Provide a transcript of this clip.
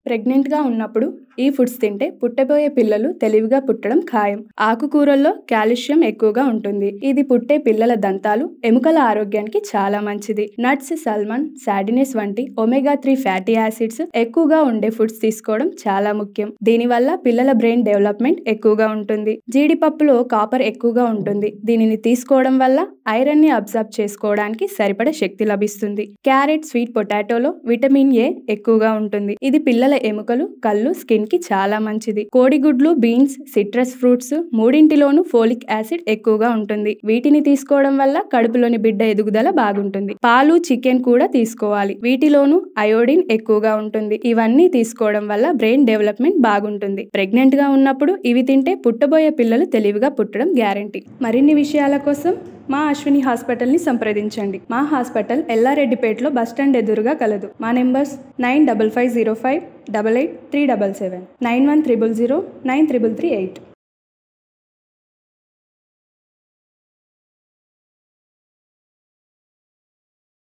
ప్రెగ్నెంట్గా ఉన్నప్పుడు ఈ ఫుడ్స్ తింటే పుట్టబోయే పిల్లలు తెలివిగా పుట్టడం ఖాయం. ఆకుకూరల్లో కాల్షియం ఎక్కువగా ఉంటుంది. ఇది పుట్టే పిల్లల దంతాలు, ఎముకల ఆరోగ్యానికి చాలా మంచిది. నట్స్, సల్మన్, సార్డినెస్ వంటి ఒమేగా 3 ఫ్యాటీ యాసిడ్స్ ఎక్కువగా ఉండే ఫుడ్స్ తీసుకోవడం చాలా ముఖ్యం. దీనివల్ల పిల్లల బ్రెయిన్ డెవలప్మెంట్ ఎక్కువగా ఉంటుంది. జీడిపప్పులో కాపర్ ఎక్కువగా ఉంటుంది. దీనిని తీసుకోవడం వల్ల ఐరన్ ని అబ్జర్బ్ చేసుకోవడానికి సరిపడ శక్తి లభిస్తుంది. క్యారెట్, స్వీట్ పొటాటోలో విటమిన్ ఏ ఎక్కువగా ఉంటుంది. ఇది పిల్లల ఎముకలు, కళ్ళు, స్కిన్ కి చాలా మంచిది. కోడిగుడ్లు, బీన్స్, సిట్రస్ ఫ్రూట్స్ మూడింటిలోనూ ఫోలిక్ యాసిడ్ ఎక్కువగా ఉంటుంది. వీటిని తీసుకోవడం వల్ల కడుపులోని బిడ్డ ఎదుగుదల బాగుంటుంది. పాలు, చికెన్ కూడా తీసుకోవాలి. వీటిలోనూ అయోడిన్ ఎక్కువగా ఉంటుంది. ఇవన్నీ తీసుకోవడం వల్ల బ్రెయిన్ డెవలప్మెంట్ బాగుంటుంది. ప్రెగ్నెంట్ గా ఉన్నప్పుడు ఇవి తింటే పుట్టబోయే పిల్లలు తెలివిగా పుట్టడం గ్యారంటీ. మరిన్ని విషయాల కోసం మా అశ్విని హాస్పిటల్ని సంప్రదించండి. మా హాస్పిటల్ ఎల్లారెడ్డిపేటలో బస్టాండ్ ఎదురుగా కలదు. మా నెంబర్స్ 9550588377, 9100093338.